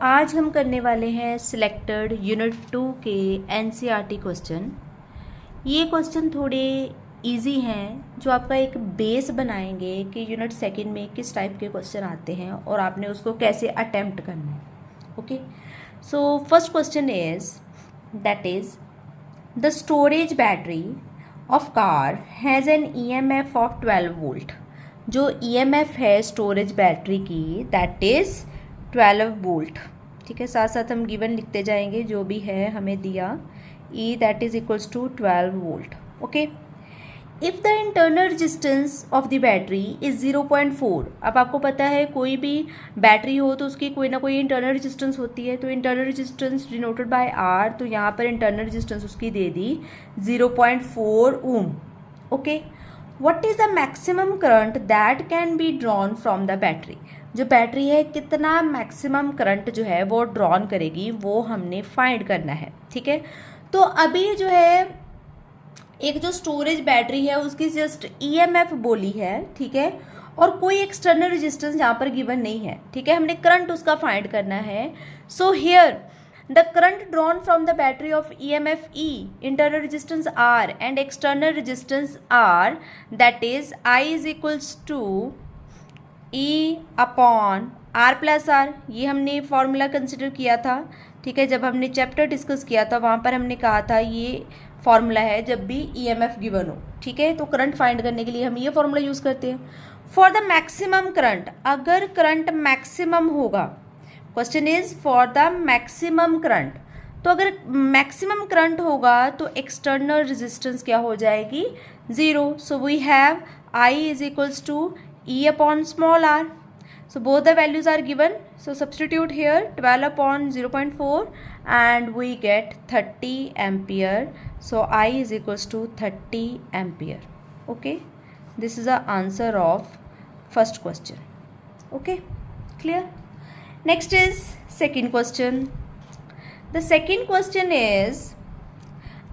आज हम करने वाले हैं सिलेक्टेड यूनिट 2 के एनसीईआरटी क्वेश्चन। ये क्वेश्चन थोड़े इजी हैं जो आपका एक बेस बनाएंगे कि यूनिट सेकंड में किस टाइप के क्वेश्चन आते हैं और आपने उसको कैसे अटेम्प्ट करना है। Okay, so first question that is the storage battery of car has an EMF of 12 volt. जो ईएमएफ है स्टोरेज बैटरी की दैट इज़ 12 वोल्ट। ठीक है, साथ साथ हम गिवन लिखते जाएंगे जो भी है हमें दिया, E that is equals to 12 volt. Okay, if the internal resistance of the battery is 0.4। अब आपको पता है कोई भी बैटरी हो तो उसकी कोई ना कोई इंटरनल रेजिस्टेंस होती है, तो internal resistance denoted by R, तो यहाँ पर इंटरनल रेजिस्टेंस उसकी दे दी 0.4 ohm. Okay, what is the maximum current that can be drawn from the battery. जो बैटरी है कितना मैक्सिमम करंट जो है वो ड्रॉन करेगी वो हमने फाइंड करना है। ठीक है, तो अभी जो है एक जो स्टोरेज बैटरी है उसकी जस्ट ईएमएफ बोली है। ठीक है, और कोई एक्सटर्नल रेजिस्टेंस यहाँ पर गिवन नहीं है। ठीक है, हमने करंट उसका फाइंड करना है। So here the current drawn from the battery of EMF E, internal resistance R and external resistance R, that is I is equals to E upon R plus R। ये हमने formula consider किया था। ठीक है, जब हमने chapter discuss किया था वहाँ पर हमने कहा था ये फॉर्मूला है जब भी EMF गिवन हो। ठीक है, तो करंट फाइंड करने के लिए हम ये फॉर्मूला यूज़ करते हैं। फॉर द मैक्सिमम करंट, अगर करंट मैक्सिमम होगा, question is for the maximum current, तो अगर मैक्सिमम करंट होगा तो एक्सटर्नल रेजिस्टेंस क्या हो जाएगी, 0। So we have I is equals to E upon small r. So both the values are given. So substitute here 12 upon 0.4 and we get 30 ampere. So I is equals to 30 ampere. Okay, this is the answer of first question. Okay, clear? Next is second question. The second question is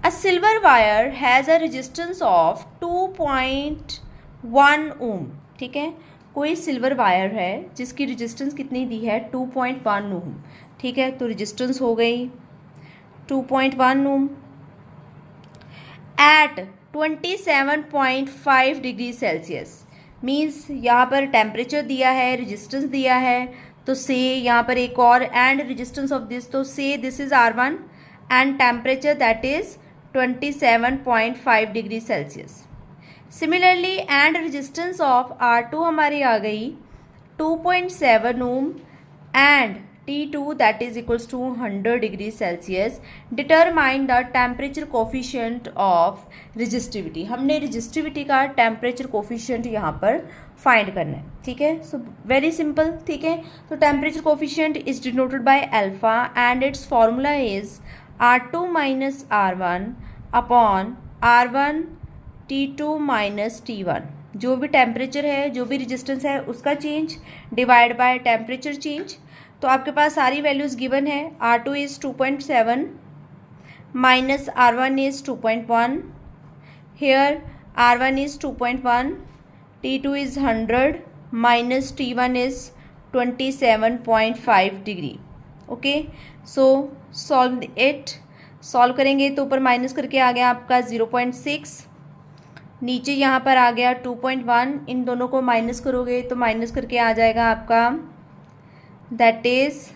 a silver wire has a resistance of 2.1 ohm. ठीक है, कोई silver wire है जिसकी resistance कितनी दी है, 2.1 ओम। ठीक है, तो रेजिस्टेंस हो गई 2.1 ओम एट 27.5 डिग्री सेल्सियस। मीन्स यहाँ पर टेम्परेचर दिया है, रेजिस्टेंस दिया है, तो से यहाँ पर एक और एंड रेजिस्टेंस ऑफ दिस, तो से this is R1 and temperature that is 27.5 degree Celsius. Similarly and resistance of R2 हमारी आ गई 2.7 ohm and T2 that is equals to 100 degree Celsius. Determine the temperature coefficient of resistivity. हमने resistivity का temperature coefficient यहाँ पर find करना है। ठीक है, सो वेरी सिंपल। ठीक है, तो temperature coefficient is denoted by alpha and it's formula is R2 minus R1 upon R1 T2 minus T1। जो भी टेम्परेचर है, जो भी रेजिस्टेंस है उसका change divide by temperature change. तो आपके पास सारी वैल्यूज़ गिवन है। R2 is 2.7 minus R1 is 2.1, here R1 is 2.1, T2 is 100 minus T1 is 27.5 degree. Okay, so solve it. Solve करेंगे तो ऊपर माइनस करके आ गया आपका 0.6, नीचे यहाँ पर आ गया 2.1। इन दोनों को माइनस करोगे तो माइनस करके आ जाएगा आपका दैट इज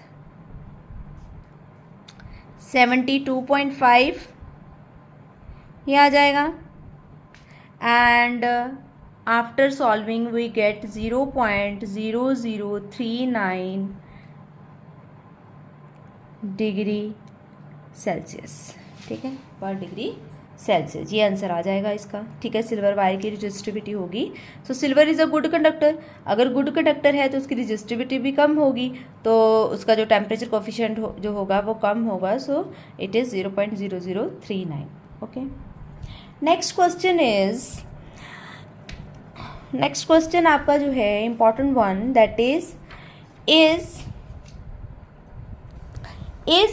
72.5 ये आ जाएगा and after solving we get 0.0039 degree Celsius. ठीक है, पर डिग्री सेल्सियस ये आंसर आ जाएगा इसका। ठीक है, सिल्वर वायर की रेजिस्टिविटी होगी। So silver is a good conductor. अगर गुड कंडक्टर है तो उसकी रेजिस्टिविटी भी कम होगी, तो उसका जो टेम्परेचर कोफिशिएंट जो होगा वो कम होगा। So it is 0.0039। Okay, next question आपका जो है important one that is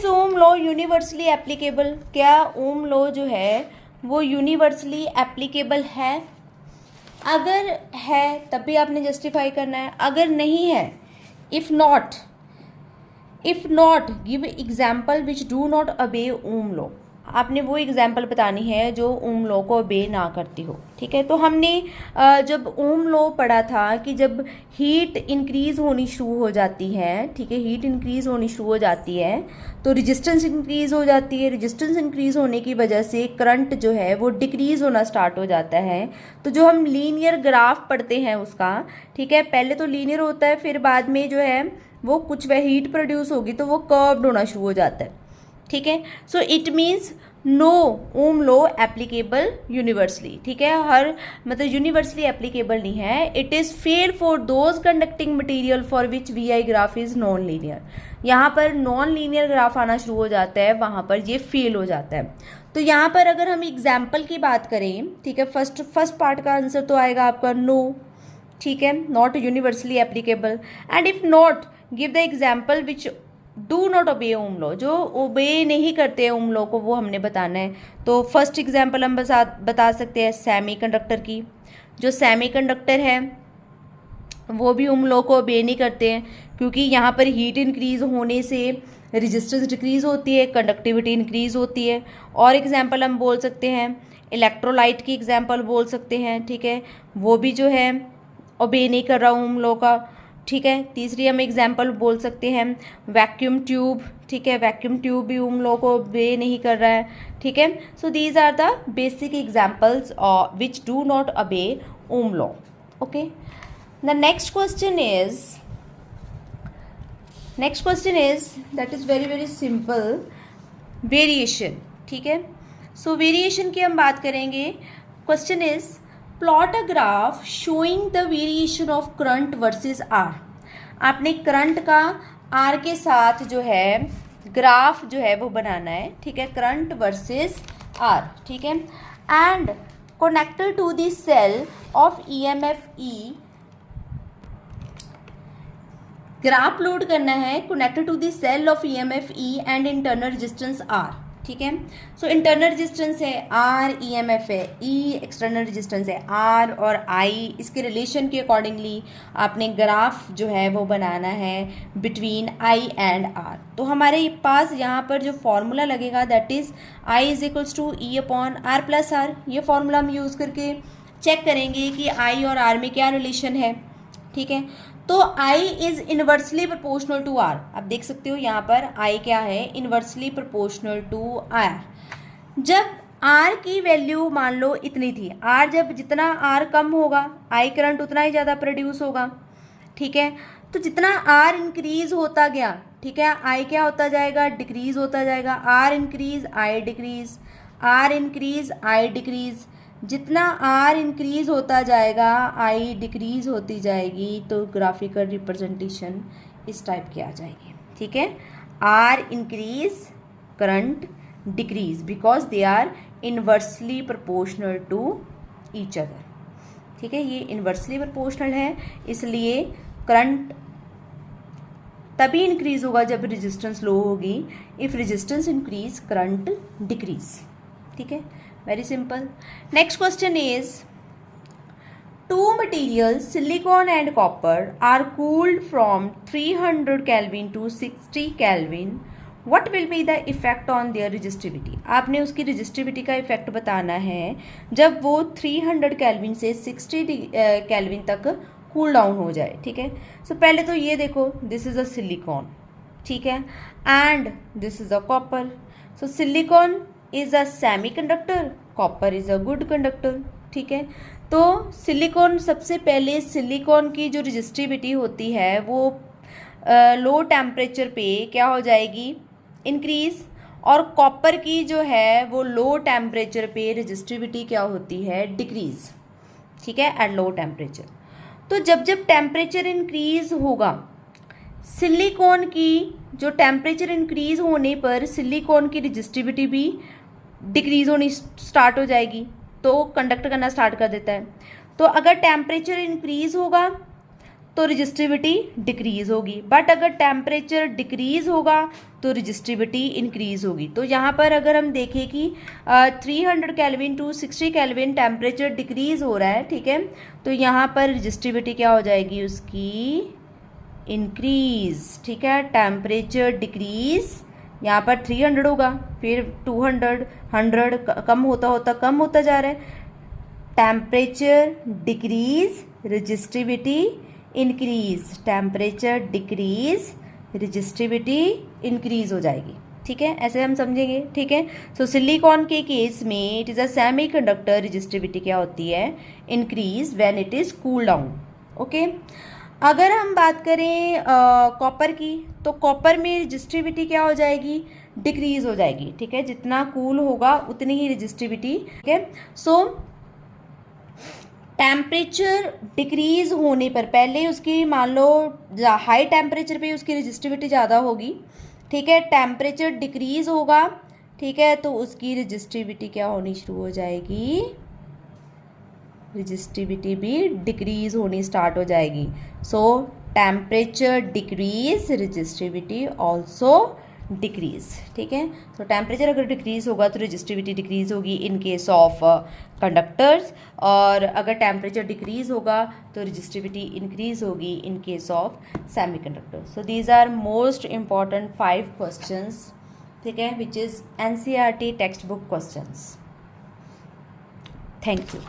ohm law universally applicable. क्या ओम लॉ जो है वो यूनिवर्सली एप्लीकेबल है? अगर है तब भी आपने जस्टिफाई करना है, अगर नहीं है, if not if not give example which do not अबे ओम लॉ। आपने वो एग्जाम्पल बतानी है जो ओम लॉ को अबे ना करती हो। ठीक है, तो हमने जब ओम लॉ पढ़ा था कि जब हीट इंक्रीज होनी शुरू हो जाती है, ठीक है, हीट इंक्रीज होनी शुरू हो जाती है तो रेजिस्टेंस इंक्रीज हो जाती है। रेजिस्टेंस इंक्रीज होने की वजह से करंट जो है वो डिक्रीज होना स्टार्ट हो जाता है। तो जो हम लीनियर ग्राफ पढ़ते हैं उसका, ठीक है, पहले तो लीनियर होता है, फिर बाद में जो है वो कुछ वह हीट प्रोड्यूस होगी तो वो कर्व्ड होना शुरू हो जाता है। ठीक है, so it means no ohm law applicable universally. ठीक है, हर मतलब यूनिवर्सली एप्लीकेबल नहीं है। It is fail for those conducting material for which V I graph is non linear. यहाँ पर नॉन लीनियर ग्राफ आना शुरू हो जाता है, वहाँ पर ये फेल हो जाता है। तो यहाँ पर अगर हम एग्जाम्पल की बात करें, ठीक है, फर्स्ट पार्ट का आंसर तो आएगा आपका नो। ठीक है, not universally applicable. And if not give the example which do not obey ohm law, जो ओबे नहीं करते ओम लॉ को वो हमने बताना है। तो फर्स्ट एग्जाम्पल हम बता सकते हैं सेमीकंडक्टर की। जो सेमीकंडक्टर है वो भी ओम लॉ को ओबे नहीं करते हैं, क्योंकि यहाँ पर हीट इंक्रीज होने से रेजिस्टेंस डिक्रीज होती है, कंडक्टिविटी इंक्रीज होती है। और एग्जाम्पल हम बोल सकते हैं इलेक्ट्रोलाइट की एग्जाम्पल बोल सकते हैं। ठीक है, वो भी जो है ओबे नहीं कर रहा ओम लॉ का। ठीक है, तीसरी हम एग्जाम्पल बोल सकते हैं वैक्यूम ट्यूब। ठीक है, वैक्यूम ट्यूब भी ओम लॉ को ओबे नहीं कर रहा है। ठीक है, so these are the basic examples which do not obey ohm law. Okay, the next question is that is very very simple, variation. ठीक है, सो वेरिएशन की हम बात करेंगे। Question is plot a graph showing the variation of current versus R. आपने current का R के साथ जो है ग्राफ जो है वो बनाना है। ठीक है, करंट वर्सेस आर। ठीक है, and connected to the cell of EMF E, graph load करना है connected to the cell of EMF E and internal resistance R. ठीक है, सो इंटरनल रेजिस्टेंस है आर, ईएमएफ है ई, एक्सटर्नल रेजिस्टेंस है R और आई। इसके relation के अकॉर्डिंगली आपने ग्राफ जो है वो बनाना है बिटवीन आई एंड आर। तो हमारे पास यहाँ पर जो फॉर्मूला लगेगा that is I is equals to E upon R plus R. ये फॉर्मूला हम यूज़ करके चेक करेंगे कि आई और आर में क्या रिलेशन है। ठीक है, तो I is inversely proportional to R। आप देख सकते हो यहाँ पर I क्या है, इनवर्सली प्रोपोर्शनल टू R। जब R की वैल्यू मान लो इतनी थी, R जब जितना R कम होगा I करंट उतना ही ज़्यादा प्रोड्यूस होगा। ठीक है, तो जितना R इंक्रीज होता गया, ठीक है, I क्या होता जाएगा, डिक्रीज होता जाएगा। R increase I decrease, R increase I decrease. जितना आर इंक्रीज होता जाएगा आई डिक्रीज होती जाएगी। तो ग्राफिकल रिप्रेजेंटेशन इस टाइप की आ जाएगी। ठीक है, R increase current decrease because they are inversely proportional to each other. ठीक है, ये इनवर्सली प्रोपोर्शनल है, इसलिए करंट तभी इंक्रीज होगा जब रेजिस्टेंस लो होगी। If resistance increase current decrease. ठीक है, very simple. Next question is, two materials silicon and copper are cooled from 300 Kelvin to 60 Kelvin. What will be the effect on their resistivity? आपने उसकी resistivity का effect बताना है जब वो 300 Kelvin से 60 Kelvin तक कूल डाउन हो जाए। ठीक है, सो पहले तो ये देखो, दिस इज अ सिलिकॉन। ठीक है, and this is a copper. So silicon is a semiconductor, copper is a good conductor. ठीक है, तो सिलिकॉन, सबसे पहले सिलिकॉन की जो रेजिस्टिविटी होती है वो लो टेम्परेचर पे क्या हो जाएगी, इंक्रीज। और कॉपर की जो है वो लो टेम्परेचर पे रेजिस्टिविटी क्या होती है, डिक्रीज। ठीक है, एट लो टेम्परेचर। तो जब जब टेम्परेचर इंक्रीज होगा, सिलिकॉन की जो टेम्परेचर इंक्रीज होने पर सिलिकॉन की रेजिस्टिविटी भी डिक्रीज होनी स्टार्ट हो जाएगी, तो कंडक्ट करना स्टार्ट कर देता है। तो अगर टेम्परेचर इंक्रीज होगा तो रेजिस्टिविटी डिक्रीज होगी, बट अगर टेम्परेचर डिक्रीज होगा तो रेजिस्टिविटी इंक्रीज होगी। तो यहाँ पर अगर हम देखें कि 300 kelvin to 60 kelvin temperature decrease हो रहा है। ठीक है, तो यहाँ पर रेजिस्टिविटी क्या हो जाएगी उसकी, इंक्रीज, ठीक है। टेम्परेचर डिक्रीज, यहाँ पर 300 होगा, फिर 200, 100 कम होता जा रहा है। Temperature decrease, resistivity increase, temperature decrease, resistivity increase हो जाएगी, ठीक है। ऐसे हम समझेंगे, ठीक है। सो सिलिकॉन के केस में it is a semiconductor, resistivity क्या होती है, increase when it is cool down, okay. अगर हम बात करें कॉपर की, तो कॉपर में रेजिस्टिविटी क्या हो जाएगी, डिक्रीज हो जाएगी, ठीक है। जितना कूल होगा उतनी ही रेजिस्टिविटी, ठीक है। सो टेम्परेचर डिक्रीज होने पर पहले उसकी मान लो हाई टेम्परेचर पे उसकी रेजिस्टिविटी ज़्यादा होगी, ठीक है। टेम्परेचर डिक्रीज होगा, ठीक है, तो उसकी रेजिस्टिविटी क्या होनी शुरू हो जाएगी, रेजिस्टिविटी भी डिक्रीज होनी स्टार्ट हो जाएगी। सो temperature decrease, resistivity also decrease, ठीक है। तो टेम्परेचर अगर डिक्रीज होगा तो रेजिस्टिविटी डिक्रीज होगी इन केस ऑफ कंडक्टर्स, और अगर टेम्परेचर डिक्रीज होगा तो रेजिस्टिविटी इंक्रीज होगी in case of semiconductor. So these are most important 5 questions, ठीक है, which is NCERT text book questions. Thank you.